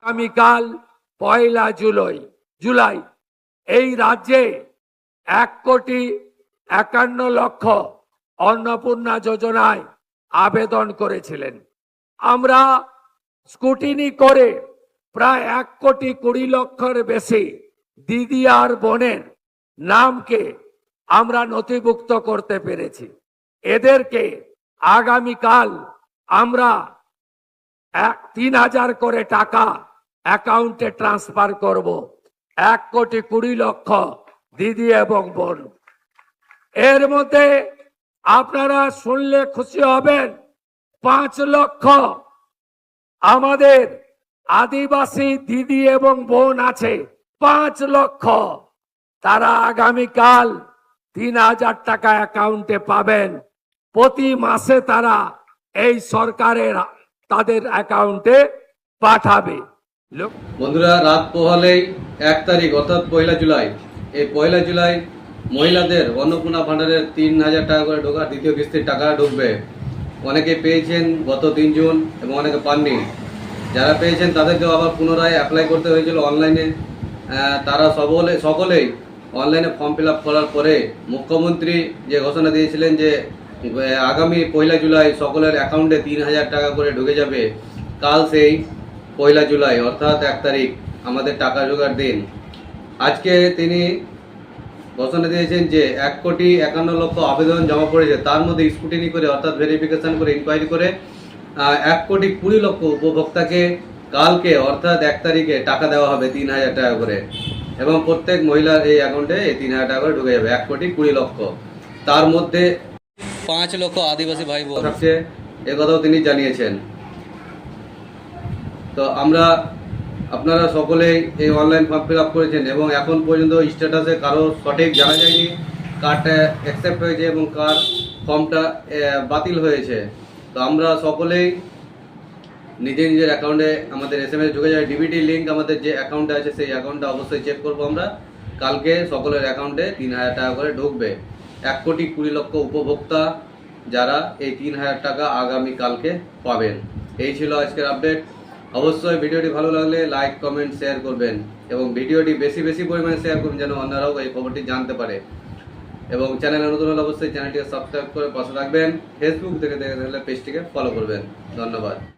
আগামীকাল 1 জুলাই এই রাজ্যে 1,51,00,000 অন্নপূর্ণা যোজনায় আবেদন করেছিলেন। আমরা স্কুটিনি করে প্রায় 1,20,00,000 বেশি দিদি আর বোনের নামকে আমরা নথিভুক্ত করতে পেরেছি। এদেরকে আগামীকাল আমরা 3,000 করে টাকা অ্যাকাউন্টে ট্রান্সফার করব। 1,20,00,000 দিদি এবং বোন। এর মধ্যে আপনারা শুনলে খুশি হবেন, 5 লক্ষ আমাদের আদিবাসী দিদি এবং বোন আছে। 5 লক্ষ তারা আগামীকাল 3,000 টাকা অ্যাকাউন্টে পাবেন। প্রতি মাসে তারা এই সরকারের তাদের অ্যাকাউন্টে পাঠাবে। বন্ধুরা, রাত পোহালেই 1 তারিখ অর্থাৎ 1 জুলাই, এই 1 জুলাই মহিলাদের অন্নপূর্ণা ভান্ডারের 3,000 টাকা করে ঢোকার দ্বিতীয় কিস্তির টাকা ঢুকবে। অনেকে পেয়েছেন গত 3 জুন এবং অনেকে পাননি। যারা পেয়েছেন তাদেরকেও আবার পুনরায় অ্যাপ্লাই করতে হয়েছিল অনলাইনে। তারা সকলেই অনলাইনে ফর্ম ফিল আপ করার পরে মুখ্যমন্ত্রী যে ঘোষণা দিয়েছিলেন যে আগামী 1 জুলাই সকলের অ্যাকাউন্টে 3,000 টাকা করে ঢুকে যাবে। কাল সেই 1 জুলাই অর্থাৎ 1 তারিখ আমাদের টাকা ঢোকার দিন। আজকে তিনি ঘোষণা দিয়েছেন যে 1,51,00,000 আবেদন জমা পড়েছে, তার মধ্যে স্ক্রুটিনি করে অর্থাৎ ভেরিফিকেশন করে ইনকোয়ারি করে 1,20,00,000 উপভোক্তাকে কালকে অর্থাৎ 1 তারিখে টাকা দেওয়া হবে 3,000 টাকা করে, এবং প্রত্যেক মহিলার এই অ্যাকাউন্টে এই 3,000 টাকা করে ঢুকে যাবে। 1,20,00,000, তার মধ্যে 5 লক্ষ আদিবাসী ভাই বোন থাকছে, একথাও তিনি জানিয়েছেন। তো আপনারা সকলেই এই অনলাইন ফর্ম ফিল আপ করেছেন এবং এখন পর্যন্ত স্ট্যাটাসে কারো সঠিক জানা যায়নি কারটা অ্যাকসেপ্ট হয়েছে এবং কার ফর্মটা বাতিল হয়েছে। তো আমরা সকলেই নিজের অ্যাকাউন্টে আমাদের SMS ঢুকে যায়, ডিবিটি লিঙ্ক আমাদের যে অ্যাকাউন্টে আছে সেই অ্যাকাউন্টটা অবশ্যই চেক করবো আমরা। কালকে সকলের অ্যাকাউন্টে 3,000 টাকা করে ঢুকবে। 1,20,00,000 উপভোক্তা যারা এই 3,000 টাকা আগামী কালকে পাবেন। এই ছিল আজকের আপডেট। অবশ্যই ভিডিওটি ভালো লাগলে লাইক, কমেন্ট, শেয়ার করবেন এবং ভিডিওটি বেশি পরিমাণে শেয়ার করবেন যেন অন্যরাও এই খবরটি জানতে পারে। এবং চ্যানেলে নতুন হলে অবশ্যই চ্যানেলটিকে সাবস্ক্রাইব করে পাশে রাখবেন। ফেসবুক থেকে দেখে থাকলে পেজটিকে ফলো করবেন। ধন্যবাদ।